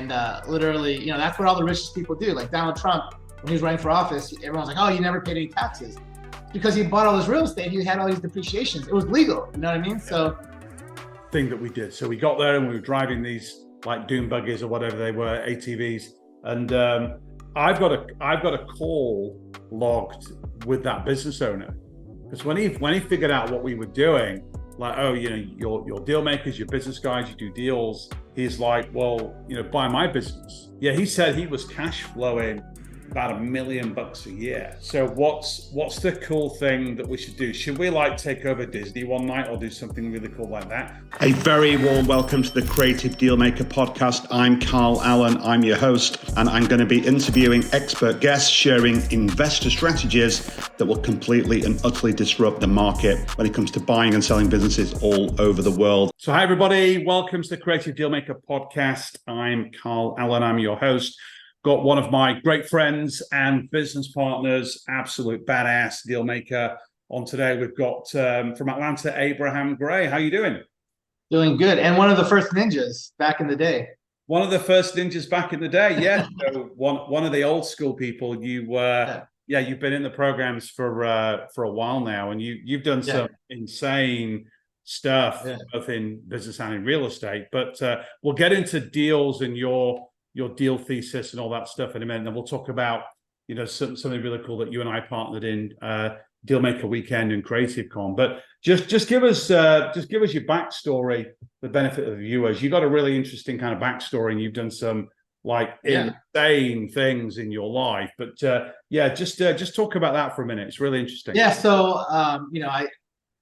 And literally, that's what all the richest people do. Like Donald Trump, when he was running for office, everyone's like, oh, you never paid any taxes. Because he bought all this real estate, he had all these depreciations. It was legal, you know what I mean? So thing that we did. So we got there and we were driving these like dune buggies or whatever they were, ATVs. And I've got a call logged with that business owner. Because when he figured out what we were doing, like, oh, your deal makers, your business guys, you do deals. He's like, well, buy my business. Yeah, he said he was cash flowing about $1 million a year. So what's the cool thing that we should do? Should we like take over Disney one night or do something really cool like that? A very warm welcome to the Creative Dealmaker podcast. I'm Carl Allen, I'm your host, and I'm going to be interviewing expert guests sharing investor strategies that will completely and utterly disrupt the market when it comes to buying and selling businesses all over the world. So hi everybody, welcome to the Creative Dealmaker podcast. I'm Carl Allen, I'm your host. Got one of my great friends and business partners, absolute badass deal maker on today. We've got from Atlanta, Abraham Gray. How you doing? Doing good. And one of the first ninjas back in the day. One of the first ninjas back in the day, yeah. So one of the old school people. You've been in the programs for a while now, and you've done some insane stuff, both in business and in real estate. But we'll get into deals and your deal thesis and all that stuff in a minute. And then we'll talk about, something really cool that you and I partnered in Dealmaker Weekend and Creative Con. But just give us your backstory, the benefit of the viewers. You got a really interesting kind of backstory, and you've done some insane things in your life. But just talk about that for a minute. It's really interesting. Yeah. So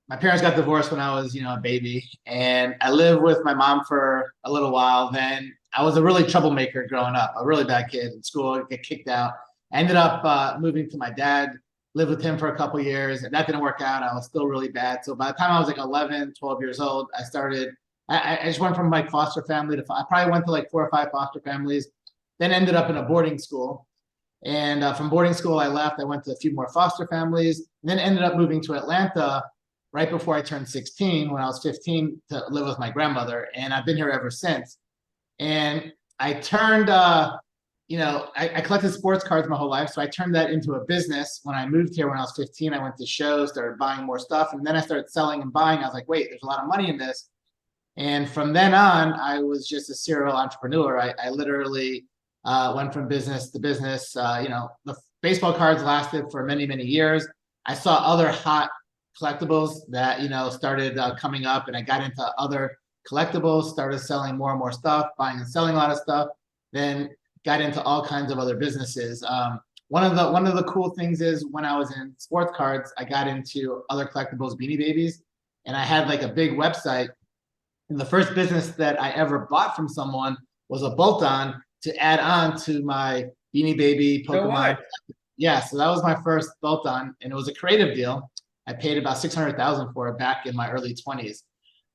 my parents got divorced when I was, a baby, and I lived with my mom for a little while. Then I was a really troublemaker growing up, a really bad kid in school, get kicked out. I ended up moving to my dad, lived with him for a couple of years, and that didn't work out. I was still really bad. So by the time I was like 11, 12 years old, I just went from like foster family I probably went to like 4 or 5 foster families, then ended up in a boarding school. And from boarding school, I left. I went to a few more foster families, and then ended up moving to Atlanta right before I turned 16, when I was 15, to live with my grandmother. And I've been here ever since. And I turned, I collected sports cards my whole life. So I turned that into a business. When I moved here when I was 15, I went to shows, started buying more stuff. And then I started selling and buying. I was like, wait, there's a lot of money in this. And from then on, I was just a serial entrepreneur. I literally went from business to business. The baseball cards lasted for many, many years. I saw other hot collectibles that, started coming up, and I got into other collectibles, started selling more and more stuff, buying and selling a lot of stuff, then got into all kinds of other businesses. One of the cool things is when I was in sports cards, I got into other collectibles, Beanie Babies, and I had like a big website. And the first business that I ever bought from someone was a bolt-on to add on to my Beanie Baby Pokemon. Yeah, so that was my first bolt-on, and it was a creative deal. I paid about $600,000 for it back in my early 20s.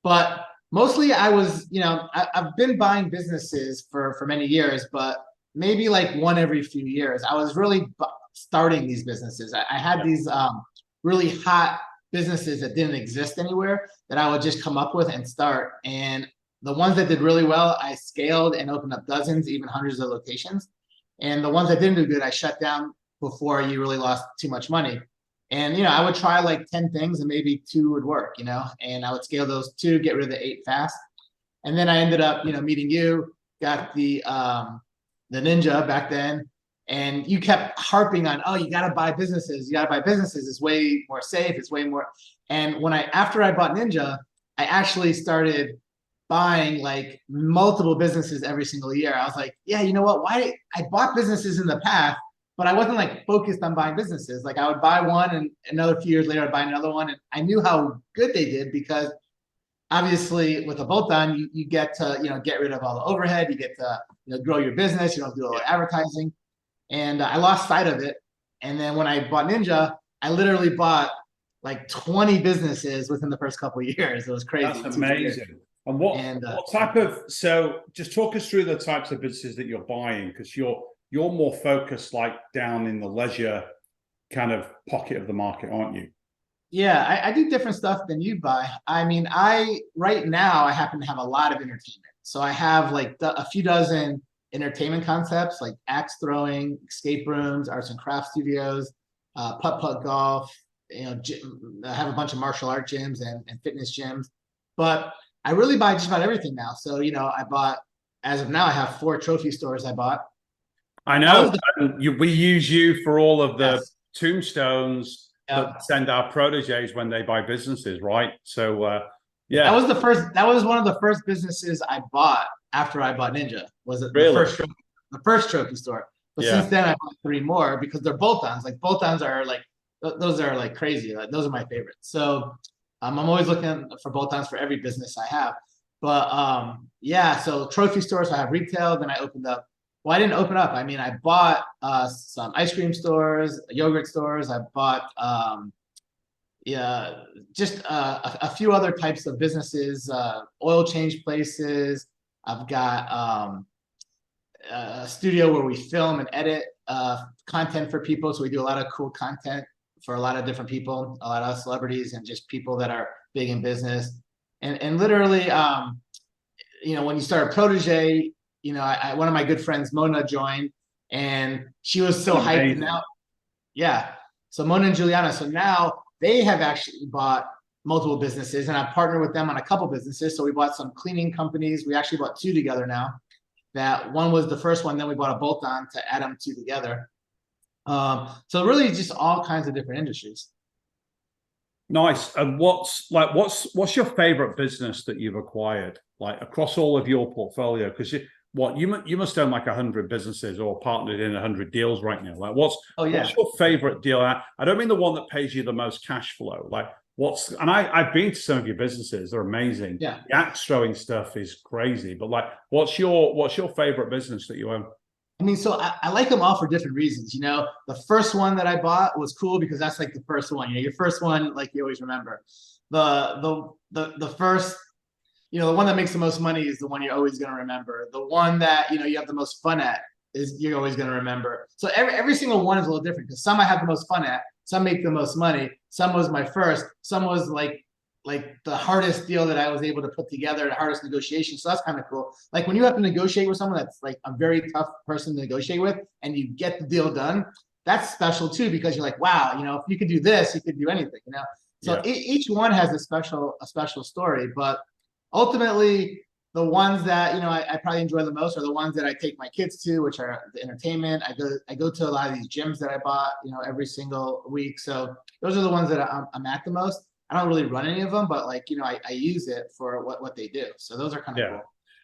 But mostly I was, I've been buying businesses for many years, but maybe like one every few years. I was really starting these businesses. I had these really hot businesses that didn't exist anywhere that I would just come up with and start. And the ones that did really well, I scaled and opened up dozens, even hundreds of locations. And the ones that didn't do good, I shut down before you really lost too much money. And, I would try like 10 things and maybe 2 would work, and I would scale those 2, get rid of the 8 fast. And then I ended up, meeting you, got the Ninja back then. And you kept harping on, oh, you got to buy businesses. You got to buy businesses. It's way more safe. It's way more. And after I bought Ninja, I actually started buying like multiple businesses every single year. I was like, yeah, you know what? Why I bought businesses in the past, but I wasn't like focused on buying businesses. Like I would buy one, and another few years later I'd buy another one. And I knew how good they did, because obviously with a bolt-on, you get to, get rid of all the overhead. You get to, grow your business. You don't have to do all the advertising. And I lost sight of it. And then when I bought Ninja, I literally bought like 20 businesses within the first couple of years. It was crazy. That's amazing. And what type of, so just talk us through the types of businesses that you're buying, because you're more focused like down in the leisure kind of pocket of the market, aren't you? Yeah, I do different stuff than you buy. I mean, right now I happen to have a lot of entertainment. So I have like a few dozen entertainment concepts like axe throwing, escape rooms, arts and craft studios, putt-putt golf. I have a bunch of martial art gyms and fitness gyms, but I really buy just about everything now. So, I bought, as of now, I have 4 trophy stores I bought. I know. We use you for all of the tombstones that send our proteges when they buy businesses, right? So, yeah. That was one of the first businesses I bought after I bought Ninja. Was it really? the first trophy store? But since then, I bought 3 more because they're bolt-ons. Like bolt-ons are like, those are like crazy. Like, those are my favorites. So I'm always looking for bolt-ons for every business I have. But so trophy stores, I have retail. Then I opened up. Well, I didn't open up. I mean, I bought some ice cream stores, yogurt stores. I bought just a few other types of businesses, oil change places. I've got a studio where we film and edit content for people. So we do a lot of cool content for a lot of different people, a lot of celebrities and just people that are big in business. And literally, when you start a protege, one of my good friends, Mona, joined, and she was so hyped. Now, so Mona and Juliana. So now they have actually bought multiple businesses, and I partnered with them on a couple businesses. So we bought some cleaning companies. We actually bought 2 together now. That one was the first one. Then we bought a bolt-on to add them 2 together. So really, just all kinds of different industries. Nice. And what's your favorite business that you've acquired, like across all of your portfolio? Because you must own like 100 businesses or partnered in 100 deals right now. Like what's your favorite deal? I don't mean the one that pays you the most cash flow. Like I've been to some of your businesses. They're amazing. Yeah. The axe throwing stuff is crazy. But like, what's your favorite business that you own? I mean, so I like them all for different reasons. The first one that I bought was cool because that's like the first one. Your first one, like you always remember. The first, the one that makes the most money is the one you're always going to remember. The one that you have the most fun at is you're always going to remember. So every single one is a little different because some I have the most fun at, some make the most money, some was my first, some was like the hardest deal that I was able to put together, the hardest negotiation. So that's kind of cool. Like when you have to negotiate with someone that's like a very tough person to negotiate with and you get the deal done, that's special too, because you're like, wow, if you could do this, you could do anything, So each one has a special story, but ultimately the ones that, I probably enjoy the most are the ones that I take my kids to, which are the entertainment. I go to a lot of these gyms that I bought, every single week. So those are the ones that I'm at the most. I don't really run any of them, but like, I use it for what they do. So those are kind of cool.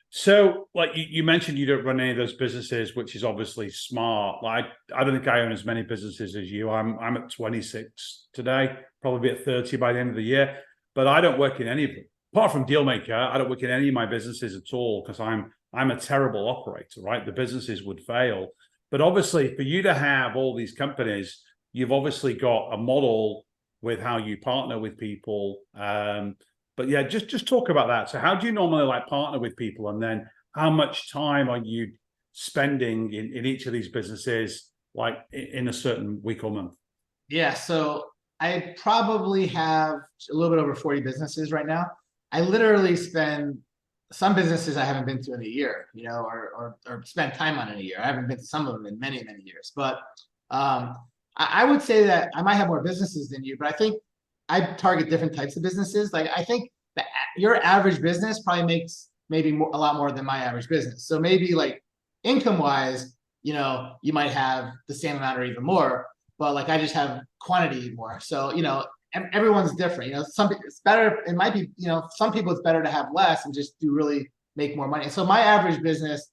So like you mentioned, you don't run any of those businesses, which is obviously smart. Like, I don't think I own as many businesses as you. I'm at 26 today, probably at 30 by the end of the year, but I don't work in any of them. Apart from Dealmaker, I don't work in any of my businesses at all because I'm a terrible operator, right? The businesses would fail. But obviously for you to have all these companies, you've obviously got a model with how you partner with people. But yeah, just talk about that. So how do you normally like partner with people? And then how much time are you spending in each of these businesses, like in a certain week or month? Yeah, so I probably have a little bit over 40 businesses right now. I literally spend some businesses I haven't been to in a year, or spent time on in a year. I haven't been to some of them in many, many years. But I would say that I might have more businesses than you, but I think I target different types of businesses. Like I think that your average business probably makes maybe a lot more than my average business. So maybe like income wise, you might have the same amount or even more, but like I just have quantity more. So, everyone's different. It's better. It might be, some people it's better to have less and just really make more money. So my average business,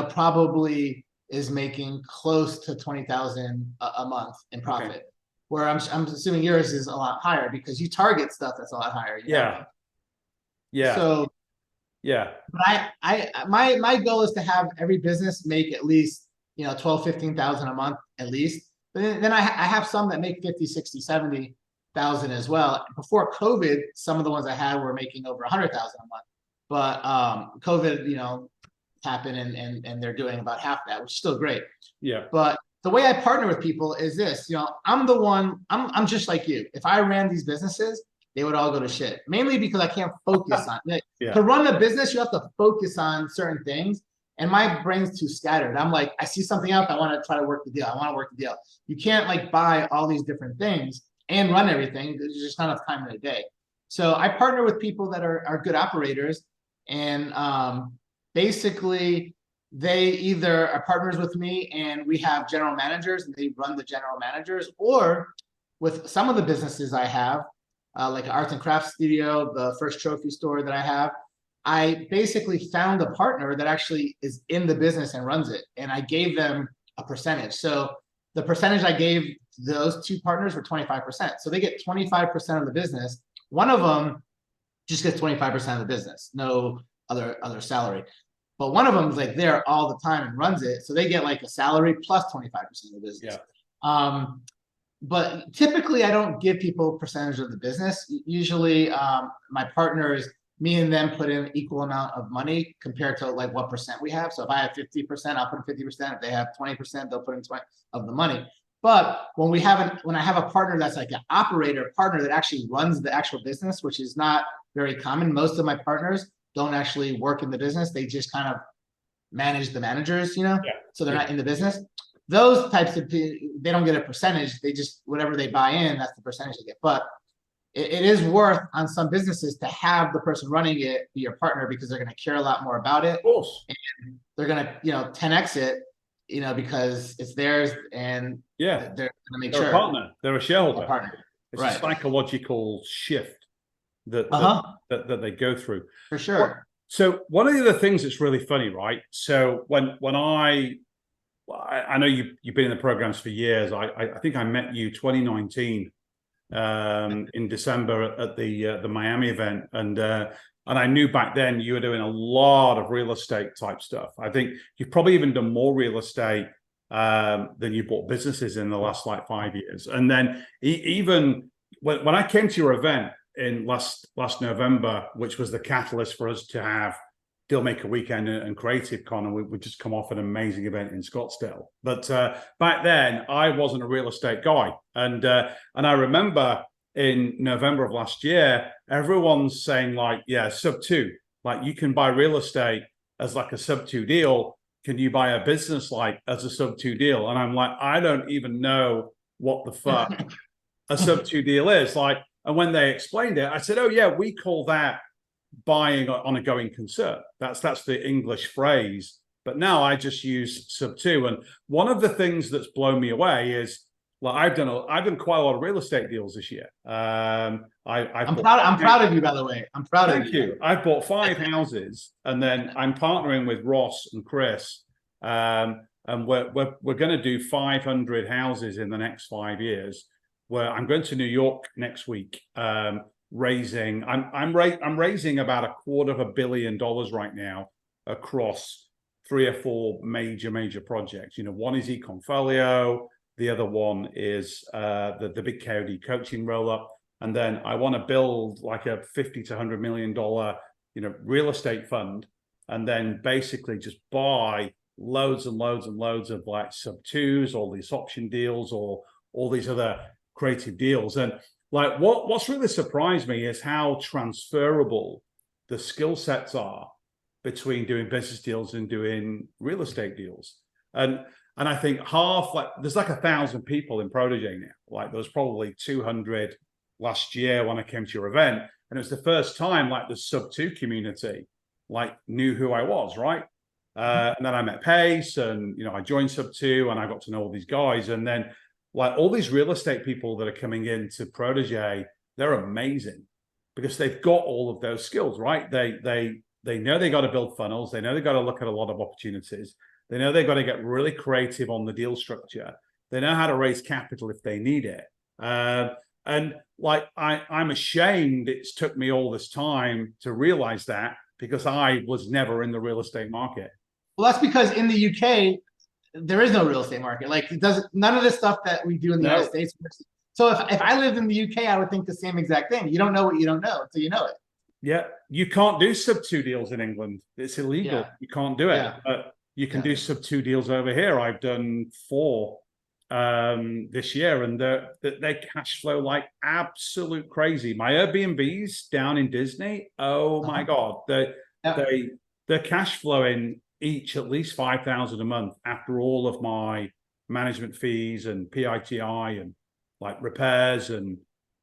probably is making close to 20,000 a month in profit. Okay. Where I'm assuming yours is a lot higher because you target stuff that's a lot higher. Yeah. So yeah. But my goal is to have every business make at least 12, 15,000 a month at least. But then I have some that make 50, 60, 70,000 as well. Before COVID, some of the ones I had were making over 100,000 a month. But COVID, happen and they're doing about half that, which is still great. Yeah. But the way I partner with people is this, I'm just like you. If I ran these businesses, they would all go to shit. Mainly because I can't focus on it. Yeah. To run a business, you have to focus on certain things. And my brain's too scattered. I'm like, I see something else, I want to try to work the deal. I want to work the deal. You can't like buy all these different things and run everything. There's just not enough time in a day. So I partner with people that are good operators, and basically they either are partners with me and we have general managers and they run the general managers, or with some of the businesses I have, like an arts and crafts studio, the first trophy store that I have, I basically found a partner that actually is in the business and runs it, and I gave them a percentage. So the percentage I gave those two partners were 25%. So they get 25% of the business. One of them just gets 25% of the business, no other salary. But one of them is like there all the time and runs it, so they get like a salary plus 25% of the business. Yeah. But typically, I don't give people a percentage of the business. Usually, my partners, me and them put in equal amount of money compared to like what percent we have. So if I have 50%, I'll put in 50%. If they have 20%, they'll put in 20 of the money. But when I have a partner that's like an operator partner that actually runs the actual business, which is not very common. Most of my partners don't actually work in the business. They just kind of manage the managers, Yeah. So they're not in the business. Those types of people, they don't get a percentage. They just, whatever they buy in, that's the percentage they get. But it is worth on some businesses to have the person running it be your partner, because they're going to care a lot more about it. Of course. And they're going to, 10x it, because it's theirs, and Yeah, they're going to make they're sure. a partner. They're a shareholder. A partner. It's Right. a psychological shift that they go through. For sure. So one of the other things that's really funny, right? So when I know you've been in the programs for years. I think I met you 2019 in December at the Miami event, and I knew back then you were doing a lot of real estate type stuff. I think you've probably even done more real estate than you bought businesses in the last like 5 years. And then even when I came to your event in last November, which was the catalyst for us to have Dealmaker Weekend and Creative Con, and we just come off an amazing event in Scottsdale. But back then, I wasn't a real estate guy, and I remember in November of last year, everyone's saying like, yeah, sub 2, like you can buy real estate as like a sub 2 deal. Can you buy a business like as a sub 2 deal? And I'm like, I don't even know what the fuck a sub 2 deal is like. And when they explained it, I said, oh yeah, we call that buying on a going concern. That's the English phrase. But now I just use sub 2. And one of the things that's blown me away is, well, I've done quite a lot of real estate deals this year. I'm proud of you, by the way. I'm proud of you. Thank you. I've bought 5 houses, and then I'm partnering with Ross and Chris, and we're going to do 500 houses in the next 5 years. Where I'm going to New York next week, raising. I'm raising about $250 million right now across 3 or 4 major projects. One is Econfolio, the other one is the big KOD coaching roll up, and then I want to build like a $50 to $100 million real estate fund, and then basically just buy loads and loads and loads of like sub 2s, all these option deals, or all these other creative deals. And like what's really surprised me is how transferable the skill sets are between doing business deals and doing real estate deals. And I think there's like 1,000 people in Protégé now. Like there was probably 200 last year when I came to your event, and it was the first time like the sub 2 community like knew who I was, right? And then I met Pace, and I joined sub 2, and I got to know all these guys, and then like all these real estate people that are coming into Protégé, they're amazing because they've got all of those skills, right? They know they got to build funnels. They know they got to look at a lot of opportunities. They know they've got to get really creative on the deal structure. They know how to raise capital if they need it. And like I'm ashamed it's took me all this time to realize that, because I was never in the real estate market. Well, that's because in the UK, there is no real estate market. Like none of the stuff that we do in the United States. So if I lived in the UK, I would think the same exact thing. You don't know what you don't know until you know it. Yeah, you can't do sub 2 deals in England. It's illegal. Yeah. You can't do it. Yeah. But you can do sub 2 deals over here. I've done 4 this year, and they cash flow like absolute crazy. My Airbnbs down in Disney, oh my God, they're cash flowing each at least $5,000 a month after all of my management fees and PITI and like repairs and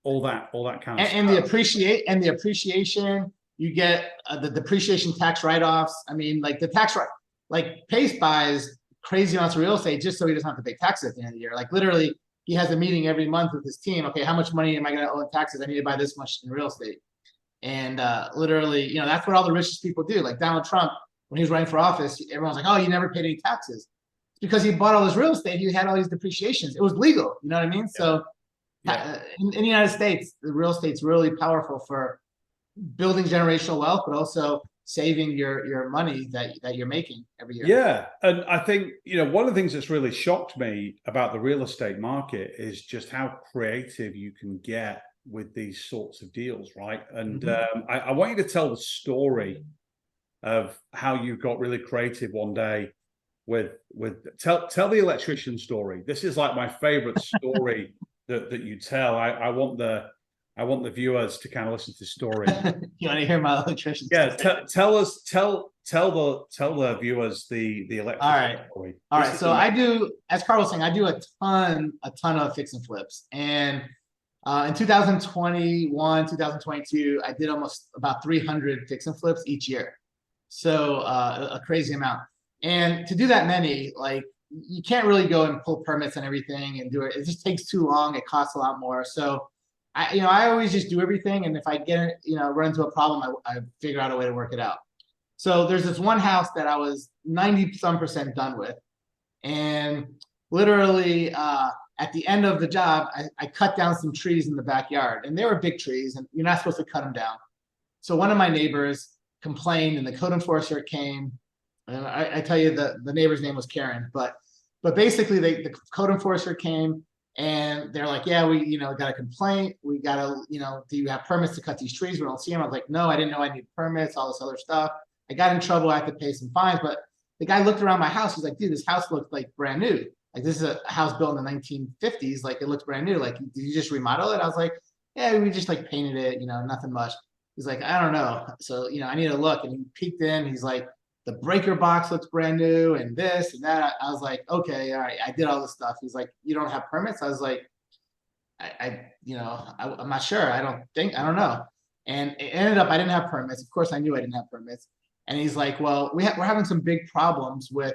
all that kind of stuff. And the appreciation, you get the depreciation tax write-offs. I mean, like the tax like Pace buys crazy amounts of real estate just so he doesn't have to pay taxes at the end of the year. Like literally, he has a meeting every month with his team. Okay, how much money am I going to owe in taxes? I need to buy this much in real estate. And literally, you know, that's what all the richest people do. Like Donald Trump, when he was running for office, everyone's like, "Oh, you never paid any taxes," because he bought all this real estate. He had all these depreciations. It was legal. You know what I mean? Yeah. So in the United States, the real estate's really powerful for building generational wealth, but also saving your money that you're making every year. Yeah. And I think, you know, one of the things that's really shocked me about the real estate market is just how creative you can get with these sorts of deals, right? And I want you to tell the story of how you got really creative one day with tell the electrician story. This is like my favorite story that you tell. I want the viewers to kind of listen to the story. You want to hear my electrician story? Yeah, tell the viewers the electrician story. All right. So I do, as Carl was saying, I do a ton of fix and flips. And in 2021, 2022, I did almost about 300 fix and flips each year. So a crazy amount. And to do that many, like you can't really go and pull permits and everything and do it. It just takes too long. It costs a lot more. So I always just do everything. And if I get, run into a problem, I figure out a way to work it out. So there's this one house that I was 90% done with. And literally at the end of the job, I cut down some trees in the backyard, and they were big trees and you're not supposed to cut them down. So one of my neighbors complained and the code enforcer came. And I tell you the neighbor's name was Karen, but basically the code enforcer came and they're like, yeah, we, got a complaint. We got to, do you have permits to cut these trees? We don't see them. I was like, no, I didn't know I need permits, all this other stuff. I got in trouble. I had to pay some fines, but the guy looked around my house. He's like, dude, this house looked like brand new. Like this is a house built in the 1950s. Like it looks brand new. Like, did you just remodel it? I was like, yeah, we just like painted it, nothing much. He's like, I don't know. So, I need to look. And he peeked in. He's like, the breaker box looks brand new and this and that. I was like, okay, all right. I did all this stuff. He's like, you don't have permits? I was like, I'm not sure. I don't know. And it ended up, I didn't have permits. Of course I knew I didn't have permits. And he's like, well, we're having some big problems with,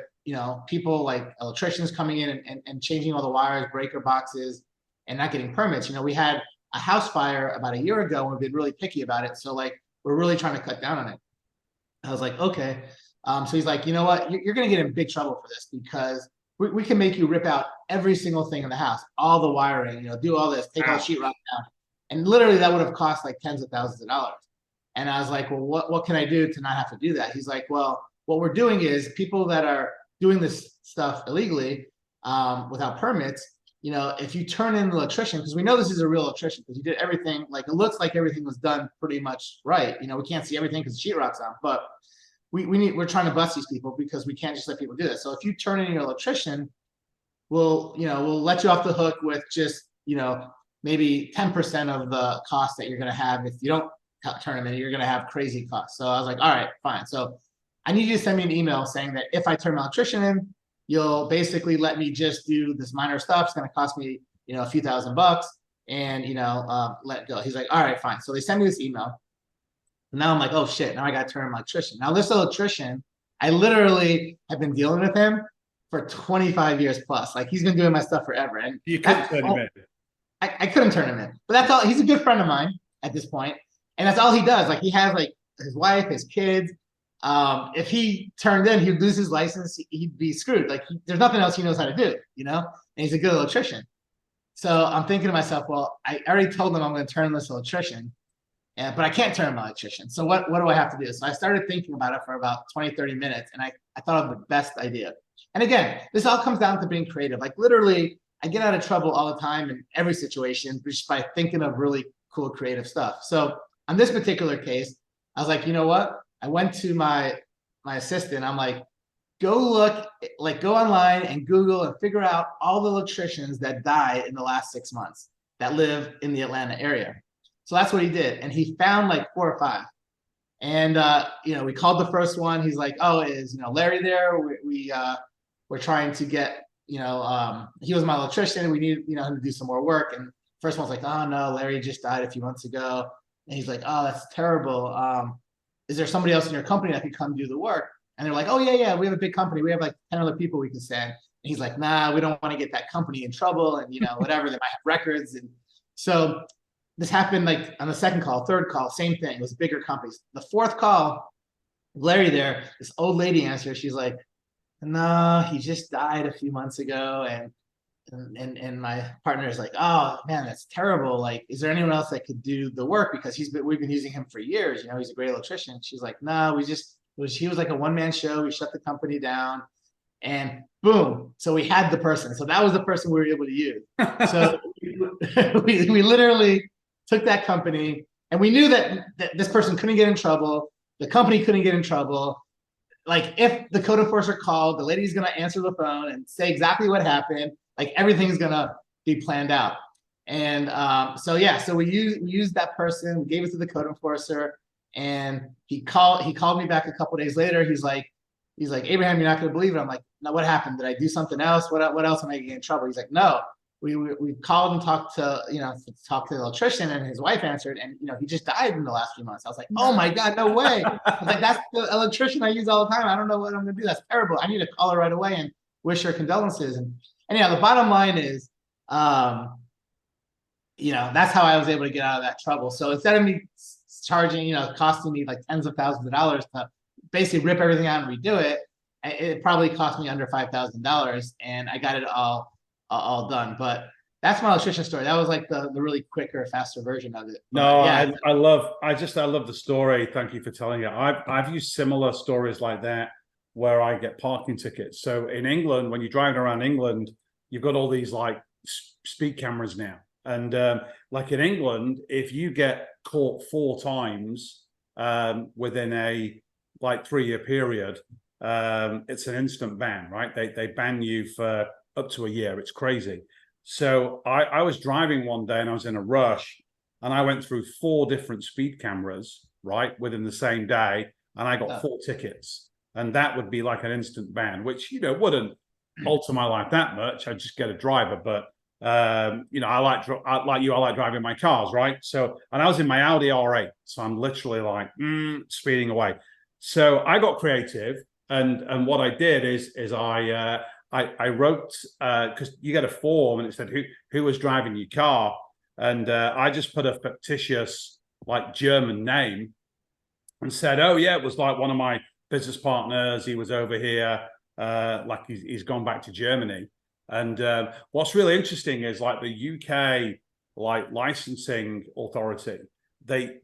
people like electricians coming in and changing all the wires, breaker boxes, and not getting permits. We had a house fire about a year ago and we've been really picky about it. So like, we're really trying to cut down on it. I was like, okay. So he's like, you know what? You're going to get in big trouble for this because we can make you rip out every single thing in the house, all the wiring, do all this, take all the sheetrock down. And literally that would have cost like tens of thousands of dollars. And I was like, well, what can I do to not have to do that? He's like, well, what we're doing is people that are doing this stuff illegally without permits, if you turn in the electrician, because we know this is a real electrician because you did everything, like it looks like everything was done pretty much right. We can't see everything because the sheetrock's on, but we're trying to bust these people because we can't just let people do this. So if you turn in your electrician, we'll let you off the hook with just, maybe 10% of the cost that you're going to have. If you don't turn them in, you're going to have crazy costs. So I was like, all right, fine. So I need you to send me an email saying that if I turn my electrician in, you'll basically let me just do this minor stuff. It's going to cost me, a few $1,000 and, let it go. He's like, all right, fine. So they send me this email. And now I'm like, oh shit, now I got to turn my electrician. Now this electrician, I literally have been dealing with him for 25 years plus. Like he's been doing my stuff forever. And you couldn't turn him in. I couldn't turn him in, but that's all. He's a good friend of mine at this point. And that's all he does. Like he has like his wife, his kids. If he turned in, he'd lose his license. He'd be screwed. Like there's nothing else he knows how to do, and he's a good electrician. So I'm thinking to myself, well, I already told him I'm going to turn this electrician. But I can't turn my electrician. So what do I have to do? So I started thinking about it for about 20, 30 minutes. And I thought of the best idea. And again, this all comes down to being creative. Like literally, I get out of trouble all the time in every situation just by thinking of really cool, creative stuff. So on this particular case, I was like, you know what? I went to my assistant. I'm like, go online and Google and figure out all the electricians that died in the last 6 months that live in the Atlanta area. So that's what he did. And he found like 4 or 5. And we called the first one. He's like, "Oh, is Larry there? We're trying to get he was my electrician. We need him to do some more work." And first one's like, "Oh no, Larry just died a few months ago." And he's like, "Oh, that's terrible. Is there somebody else in your company that could come do the work?" And they're like, "Oh yeah, we have a big company. We have like 10 other people we can send." And he's like, "Nah, we don't want to get that company in trouble, and whatever, they might have records." And so this happened like on the second call, third call, same thing. It was bigger companies. The fourth call, Larry there, this old lady answers. She's like, "No, he just died a few months ago." And my partner is like, "Oh man, that's terrible. Like, is there anyone else that could do the work? Because we've been using him for years. He's a great electrician." She's like, "No, he was like a one-man show. We shut the company down." And boom, so we had the person. So that was the person we were able to use. So we literally took that company, and we knew that this person couldn't get in trouble. The company couldn't get in trouble. Like, if the code enforcer called, the lady's gonna answer the phone and say exactly what happened. Like, everything's gonna be planned out. And so we used that person. We gave it to the code enforcer, and he called me back a couple of days later. He's like, "Abraham, you're not gonna believe it." I'm like, "No, what happened? Did I do something else? What else am I getting in trouble?" He's like, "No, we called and talked to the electrician, and his wife answered, and he just died in the last few months." I was like, "Oh my God, no way!" I was like, "That's the electrician I use all the time. I don't know what I'm gonna do. That's terrible. I need to call her right away and wish her condolences." And the bottom line is, that's how I was able to get out of that trouble. So instead of me charging, costing me like tens of thousands of dollars to basically rip everything out and redo it, it probably cost me under $5,000, and I got it all done. But that's my electrician story. That was like the really quicker, faster version of it. But, No, yeah. I love the story. Thank you for telling it. I've used similar stories like that where I get parking tickets. So in England, when you're driving around England, you've got all these like speed cameras now. And like in England, if you get caught 4 times within a like 3-year period, it's an instant ban, right? They ban you for up to a year. It's crazy. So I was driving one day and I was in a rush, and I went through 4 different speed cameras, right, within the same day, and I got 4 tickets. And that would be like an instant ban, which wouldn't alter my life that much. I'd just get a driver. But I like driving my cars, right? So, and I was in my Audi R8, so I'm literally like speeding away. So I got creative, and what I did is I wrote, because you get a form and it said who was driving your car, and I just put a fictitious like German name and said, "Oh yeah, it was like one of my business partners. He was over here, like he's gone back to Germany." And what's really interesting is like the UK like licensing authority, they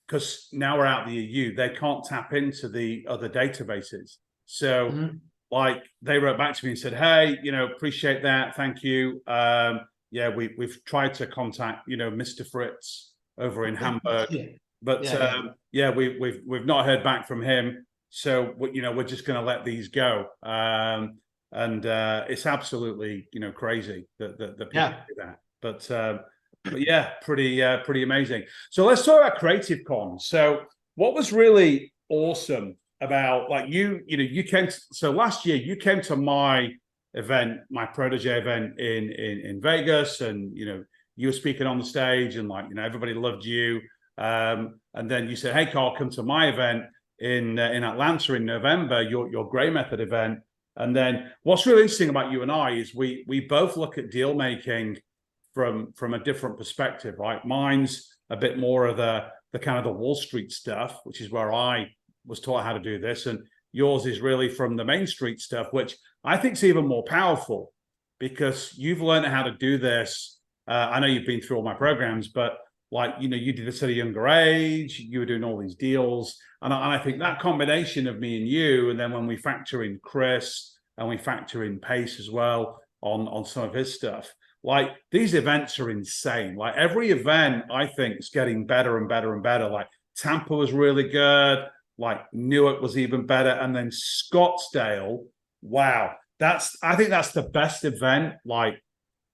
because now we're out of the EU, they can't tap into the other databases. So like they wrote back to me and said, "Hey, appreciate that, thank you. Yeah, we've tried to contact Mr. Fritz over in Hamburg, but we've not heard back from him. So we're just going to let these go." And it's absolutely crazy that people do that. But yeah, pretty amazing. So let's talk about Creative Con. So what was really awesome about like you came so last year you came to my event, my protege event in Vegas, and you were speaking on the stage, and like everybody loved you. And then you said, "Hey Carl, come to my event in Atlanta in November, your Gray Method event." And then what's really interesting about you and I is we both look at deal making from a different perspective, right? Mine's a bit more of the kind of the Wall Street stuff, which is where I was taught how to do this, and yours is really from the Main Street stuff, which I think is even more powerful because you've learned how to do this. I know you've been through all my programs, but like you did this at a younger age. You were doing all these deals, and I think that combination of me and you, and then when we factor in Chris and we factor in Pace as well on some of his stuff, like these events are insane. Like every event, I think, is getting better and better and better. Like Tampa was really good. Like Newark was even better, and then Scottsdale. Wow, I think that's the best event like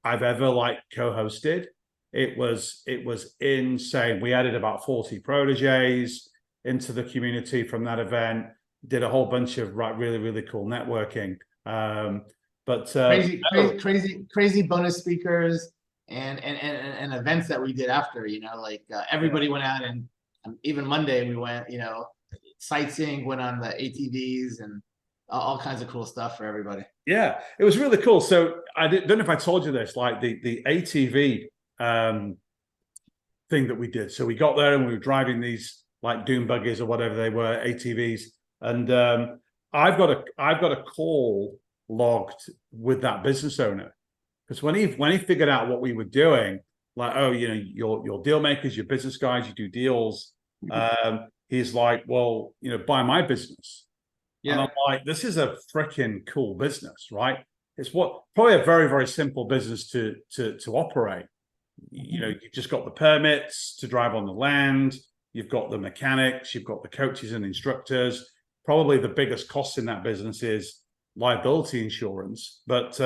I've ever like co-hosted. It was insane. We added about 40 proteges. into the community from that event. Did a whole bunch of really, really cool networking. Crazy bonus speakers and events that we did after, like everybody went out, and even Monday we went, sightseeing, went on the ATVs and all kinds of cool stuff for everybody. Yeah, it was really cool. So I don't know if I told you this, like the ATV thing that we did. So we got there and we were driving these like dune buggies or whatever they were, ATVs, and I've got a call logged with that business owner, because when he figured out what we were doing, like, oh, your deal makers, your business guys, you do deals. He's like, well, buy my business. Yeah. And I'm like, this is a freaking cool business, right? It's probably a very, very simple business to operate. You've just got the permits to drive on the land. You've got the mechanics. You've got the coaches and instructors. Probably the biggest cost in that business is liability insurance. But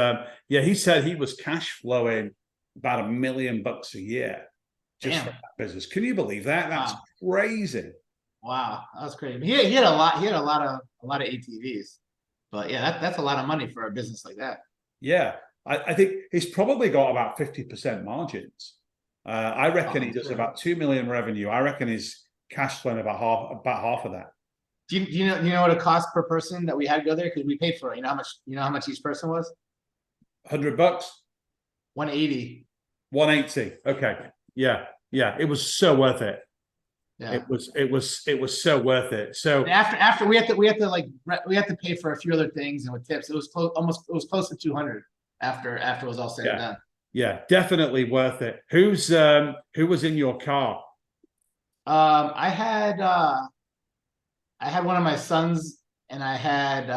he said he was cash flowing about $1 million a year just for that business. Can you believe that? That's crazy. Wow, that's crazy. He had a lot of ATVs, but yeah, that's a lot of money for a business like that. Yeah, I think he's probably got about 50% margins. I reckon he does about 2 million revenue. I reckon he's cash flowing about half of that. Do you know what it cost per person that we had to go there? Because we paid for it. You know how much each person was? $100. 180. 180. Okay. Yeah. It was so worth it. Yeah. It was so worth it. So and after we had to pay for a few other things and with tips. It was close to 200 after it was all said and done. Yeah, definitely worth it. Who was in your car? I had one of my sons, and I had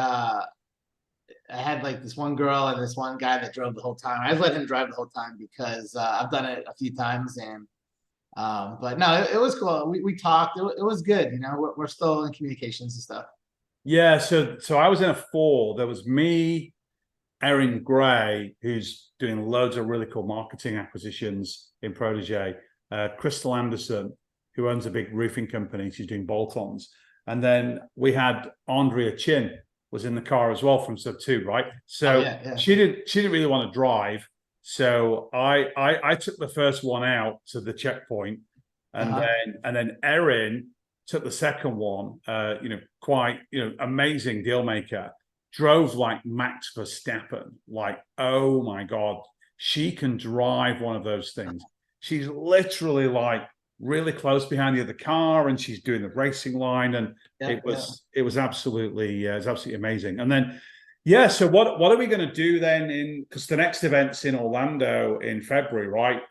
like this one girl and this one guy that drove the whole time. I just let him drive the whole time because I've done it a few times, and but no, it was cool. We talked. It was good. We're still in communications and stuff. Yeah. So I was in a 4. There was me, Erin Gray, who's doing loads of really cool marketing acquisitions in Protégé, Crystal Anderson, who owns a big roofing company. She's doing bolt-ons. And then we had Andrea Chin was in the car as well from Sub 2, right? So she didn't really want to drive. So I took the first one out to the checkpoint, and then Erin took the second one. Quite amazing deal maker. Drove like Max Verstappen. Like, oh my God, she can drive one of those things. She's literally like really close behind the other car, and she's doing the racing line, and it was absolutely amazing. And then so what are we going to do then, because the next event's in Orlando in February, right?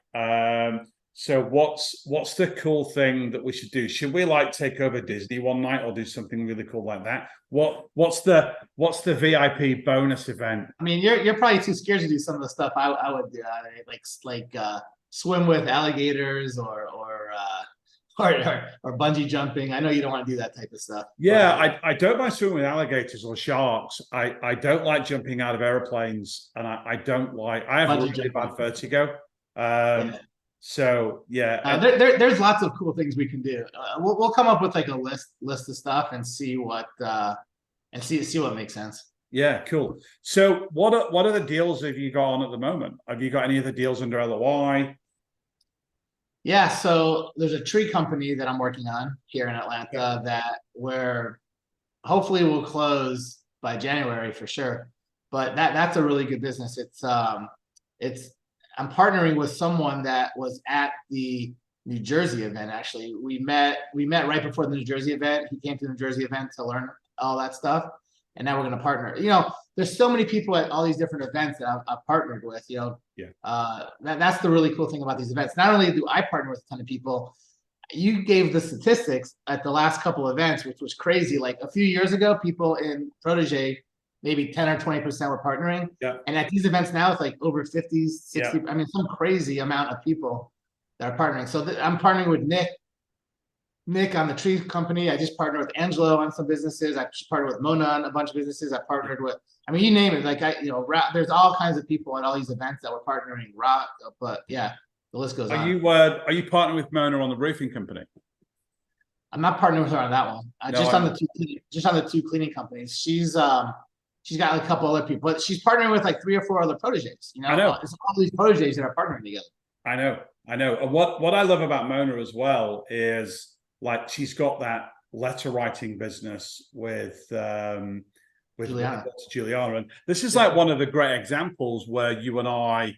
So what's the cool thing that we should do? Should we like take over Disney one night or do something really cool like that? What's the VIP bonus event? I mean, you're probably too scared to do some of the stuff I would do, like swim with alligators or bungee jumping. I know you don't want to do that type of stuff. Yeah, I don't mind swimming with alligators or sharks. I don't like jumping out of airplanes, and I have really bad vertigo. So there's lots of cool things we can do. We'll come up with like a list of stuff and see what makes sense. Yeah, cool. So what are the deals have you got on at the moment? Have you got any of the deals under LOI? Yeah, so there's a tree company that I'm working on here in Atlanta that where hopefully will close by January for sure. But that's a really good business. I'm partnering with someone that was at the New Jersey event. Actually, we met right before the New Jersey event. He came to the New Jersey event to learn all that stuff, and now we're going to partner. There's so many people at all these different events that I've partnered with. That's the really cool thing about these events. Not only do I partner with a ton of people, you gave the statistics at the last couple of events, which was crazy. Like a few years ago, people in Protégé, maybe 10 or 20% were partnering. Yeah. And at these events now, it's like over 50, 60, I mean, some crazy amount of people that are partnering. So I'm partnering with Nick on the tree company. I just partnered with Angelo on some businesses. I just partnered with Mona on a bunch of businesses. I partnered with, I mean, you name it. Like there's all kinds of people at all these events that we're partnering. But yeah, the list goes on. Are you partnering with Mona on the roofing company? I'm not partnering with her on that one. No, Just on the two cleaning companies. She's got like a couple other people, but she's partnering with like 3 or 4 other proteges. I know. It's all these proteges that are partnering together. I know. And what I love about Mona as well is like she's got that letter writing business with Juliana. Juliana. And this is like one of the great examples where you and I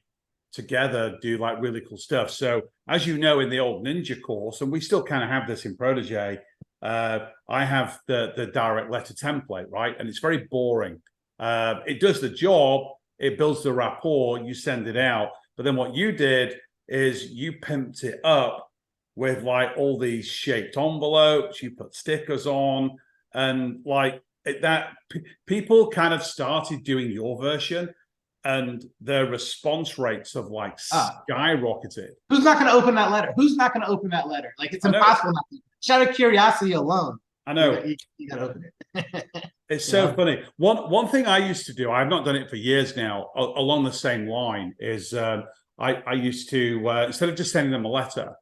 together do like really cool stuff. So as you know, in the old Ninja course, and we still kind of have this in Protege, I have the direct letter template, right? And it's very boring. It does the job, it builds the rapport, you send it out. But then what you did is you pimped it up with like all these shaped envelopes, you put stickers on, and like people kind of started doing your version, and their response rates have like skyrocketed. Who's not going to open that letter? Who's not going to open that letter? Like it's impossible not to. Just out of curiosity alone. I know. You got to open it. It's so funny. One thing I used to do, I've not done it for years now, along the same line, is I used to instead of just sending them a letter,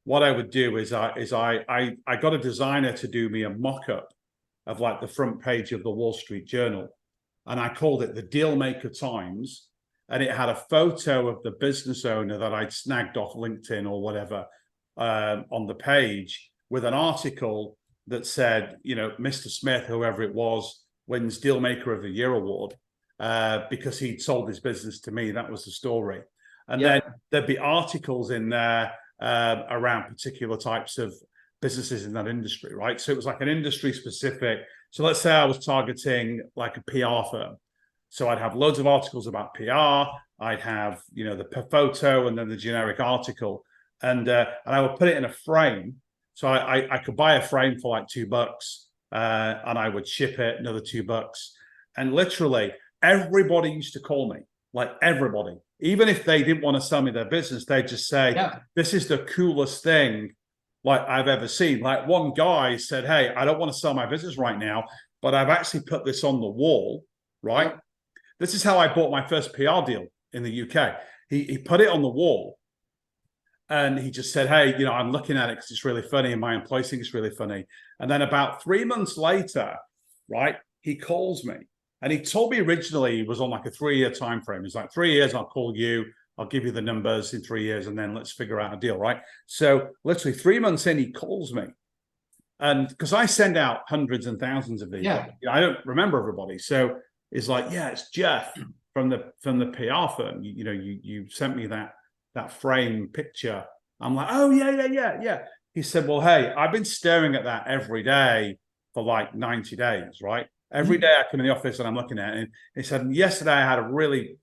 what I would do is I got a designer to do me a mock-up of like the front page of the Wall Street Journal, and I called it the Dealmaker Times, and it had a photo of the business owner that I'd snagged off LinkedIn or whatever on the page, with an article that said, you know, Mr. Smith, whoever it was, wins Dealmaker of the Year award because he'd sold his business to me. That was the story. And then there'd be articles in there around particular types of businesses in that industry, right? So it was like an industry specific. So let's say I was targeting like a PR firm. So I'd have loads of articles about PR. I'd have, you know, the photo and then the generic article. And I would put it in a frame. So I could buy a frame for like $2 and I would ship it another $2. And literally everybody used to call me, like everybody. Even if they didn't want to sell me their business, they'd just say, this is the coolest thing like I've ever seen. Like one guy said, hey, I don't want to sell my business right now, but I've actually put this on the wall, right? This is how I bought my first PR deal in the UK. He put it on the wall. And he just said, hey, you know, I'm looking at it because it's really funny and my employee thinks it's really funny. And then about 3 months later, right, he calls me. And he told me originally he was on like a 3-year time frame. He's like, 3 years, I'll call you. I'll give you the numbers in 3 years and then let's figure out a deal, right? So literally 3 months in, he calls me. And because I send out hundreds and thousands of these, I don't remember everybody. So it's like, yeah, it's Jeff from the PR firm. You sent me that frame picture. I'm like, oh yeah. He said, well, hey, I've been staring at that every day for like 90 days, right? Every day I come in the office and I'm looking at it. And he said, yesterday I had a really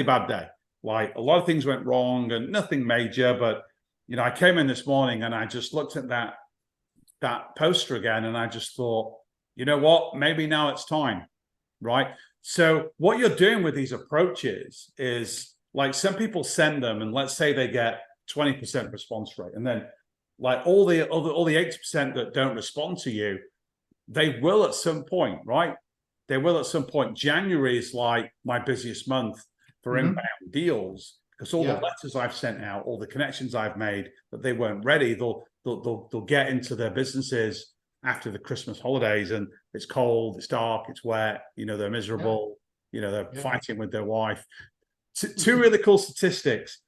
bad day. Like a lot of things went wrong and nothing major, but you know, I came in this morning and I just looked at that poster again and I just thought, you know what, maybe now it's time, right? So what you're doing with these approaches is, like some people send them and let's say they get 20% response rate. And then like all the 80% that don't respond to you, they will at some point, right? They will at some point. January is like my busiest month for inbound deals because all the letters I've sent out, all the connections I've made that they weren't ready, they'll get into their businesses after the Christmas holidays and it's cold, it's dark, it's wet, you know, they're miserable, you know, they're fighting with their wife. Two really cool statistics.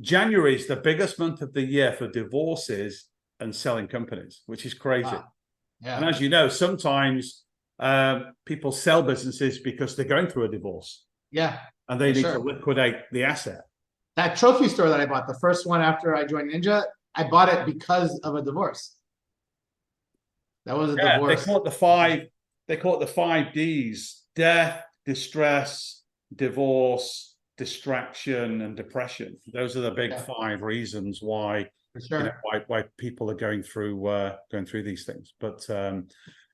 January is the biggest month of the year for divorces and selling companies, which is crazy. Wow. Yeah. And as you know, sometimes people sell businesses because they're going through a divorce. Yeah. And they need to liquidate the asset. That trophy store that I bought, the first one after I joined Ninja, I bought it because of a divorce. That was a divorce. They call it the 5 Ds: death, distress, divorce, distraction, and depression. Those are the big 5 reasons why, why people are going through these things.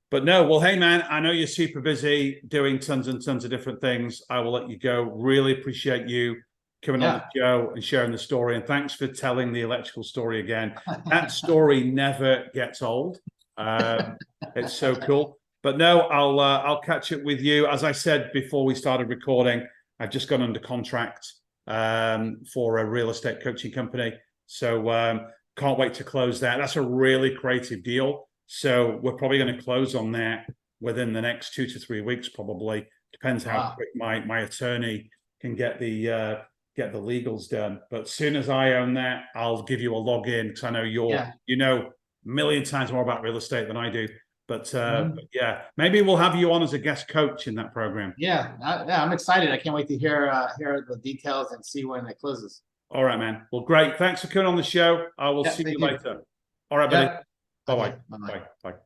But no, well, hey man, I know you're super busy doing tons and tons of different things. I will let you go. Really appreciate you coming on the show and sharing the story. And thanks for telling the electrical story again. That story never gets old. It's so cool. But no, I'll catch up with you. As I said before we started recording, I've just gone under contract for a real estate coaching company. So can't wait to close that. That's a really creative deal. So we're probably going to close on that within the next 2 to 3 weeks, probably. Depends how quick my attorney can get the legals done. But as soon as I own that, I'll give you a login, because I know you know a million times more about real estate than I do. But yeah, maybe we'll have you on as a guest coach in that program. Yeah, I'm excited. I can't wait to hear the details and see when it closes. All right, man. Well, great. Thanks for coming on the show. I will see you later. All right, buddy. Bye-bye. Okay, bye-bye. Bye. Bye.